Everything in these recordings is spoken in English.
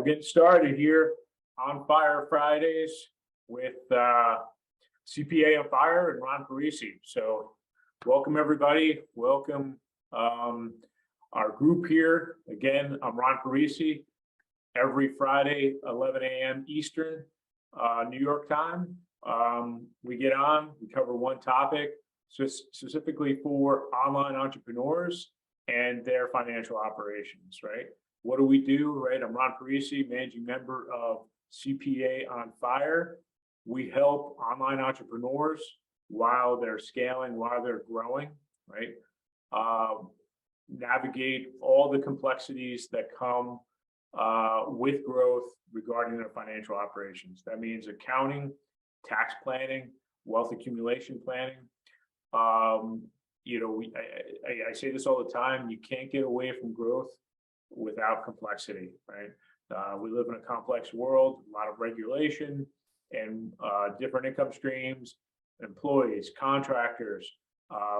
getting started here on Fire Fridays with CPA on Fire and Ron Parisi. So welcome everybody. Welcome our group here. Again, I'm Ron Parisi. Every Friday, 11 a.m. Eastern, New York time. We get on, we cover one topic specifically for online entrepreneurs and their financial operations, right? What do we do, right? I'm Ron Parisi, managing member of CPA on Fire. We help online entrepreneurs while they're scaling, while they're growing, right? Navigate all the complexities that come with growth regarding their financial operations. That means accounting, tax planning, wealth accumulation planning. I say this all the time, you can't get away from growth without complexity, right? We live in a complex world, a lot of regulation and different income streams, employees, contractors,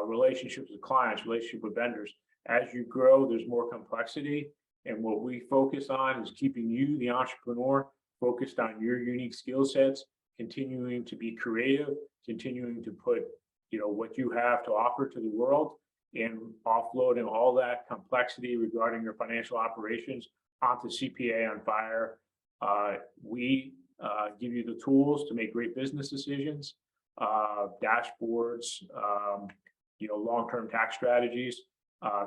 relationships with clients, relationship with vendors. As you grow, there's more complexity. And what we focus on is keeping you, the entrepreneur, focused on your unique skill sets, continuing to be creative, continuing to put what you have to offer to the world, and offloading all that complexity regarding your financial operations onto CPA on Fire. We give you the tools to make great business decisions, dashboards, long-term tax strategies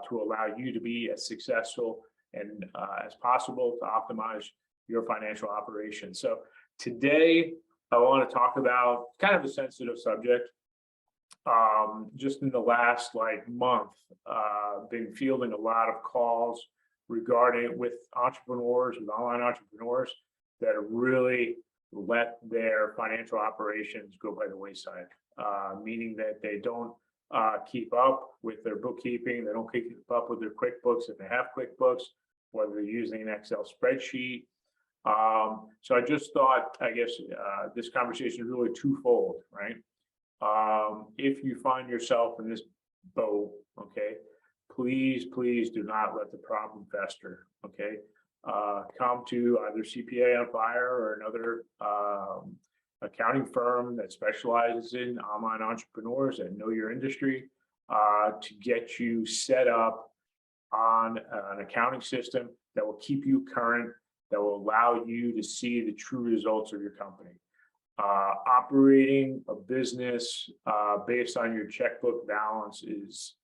to allow you to be as successful and as possible to optimize your financial operations. So today I want to talk about kind of a sensitive subject. Just in the last month, been fielding a lot of calls regarding with entrepreneurs, with online entrepreneurs that have really let their financial operations go by the wayside, meaning that they don't keep up with their bookkeeping, they don't keep up with their QuickBooks if they have QuickBooks, whether they're using an Excel spreadsheet. So I just thought, this conversation is really twofold, right? If you find yourself in this boat, okay, please do not let the problem fester, okay? Come to either CPA on Fire or another accounting firm that specializes in online entrepreneurs that know your industry to get you set up on an accounting system that will keep you current, that will allow you to see the true results of your company. Operating a business based on your checkbook balance is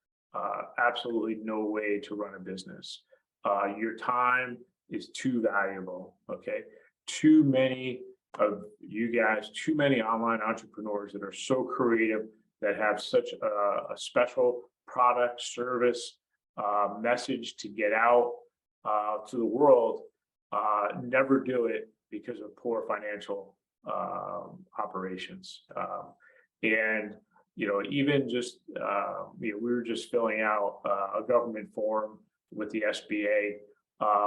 absolutely no way to run a business. Your time is too valuable, okay? Too many of you guys, too many online entrepreneurs that are so creative, that have such a special product, service, message to get out to the world, never do it because of poor financial operations. Even just we were just filling out a government form with the SBA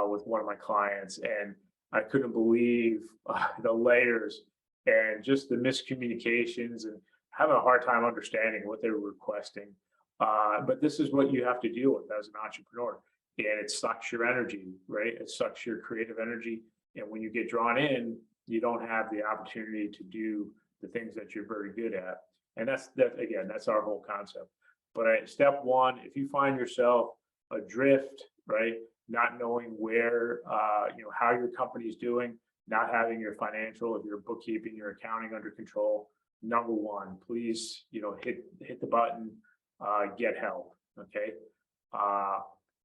with one of my clients, and I couldn't believe the layers and just the miscommunications, and having a hard time understanding what they were requesting. But this is what you have to deal with as an entrepreneur, and it sucks your energy, right? It sucks your creative energy, and when you get drawn in, you don't have the opportunity to do the things that you're very good at. And that's our whole concept. But step one, if you find yourself adrift, right, not knowing where, how your company's doing, not having your financial, if your bookkeeping, your accounting under control, number one, please, hit the button, get help, okay?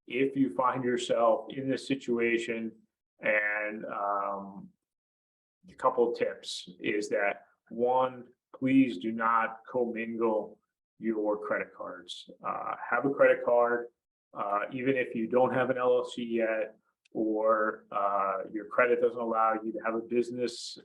If you find yourself in this situation, and a couple of tips is that, one, please do not commingle your credit cards. Have a credit card, even if you don't have an LLC yet, or your credit doesn't allow you to have a business,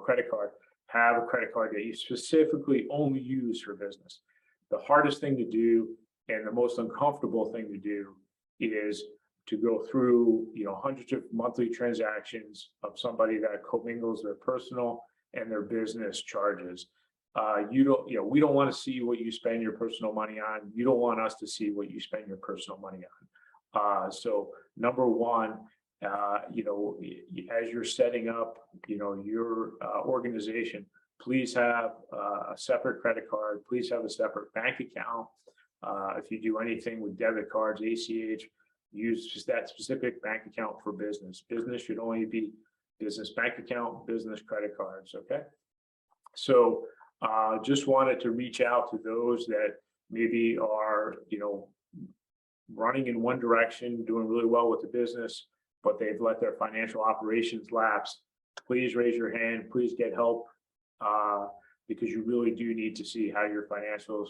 credit card. Have a credit card that you specifically only use for business. The hardest thing to do and the most uncomfortable thing to do is to go through hundreds of monthly transactions of somebody that commingles their personal and their business charges. We don't want to see what you spend your personal money on. You don't want us to see what you spend your personal money on. So number one, as you're setting up, your organization, please have a separate credit card. Please have a separate bank account. If you do anything with debit cards, ACH, use just that specific bank account for business. Business should only be business bank account, business credit cards. Okay. So just wanted to reach out to those that maybe are, running in one direction, doing really well with the business, but they've let their financial operations lapse. Please raise your hand. Please get help, because you really do need to see how your financials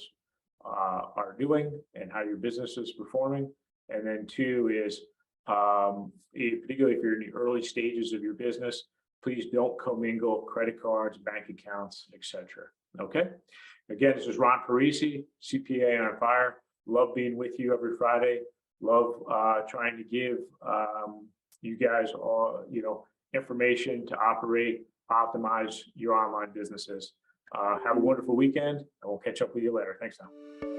are doing and how your business is performing. And then two is, particularly if you're in the early stages of your business, please don't commingle credit cards, bank accounts, etc. Okay. Again, this is Ron Parisi, CPA on Fire. Love being with you every Friday. Love trying to give you guys all, information to optimize your online businesses. Have a wonderful weekend, and we'll catch up with you later. Thanks, Tom.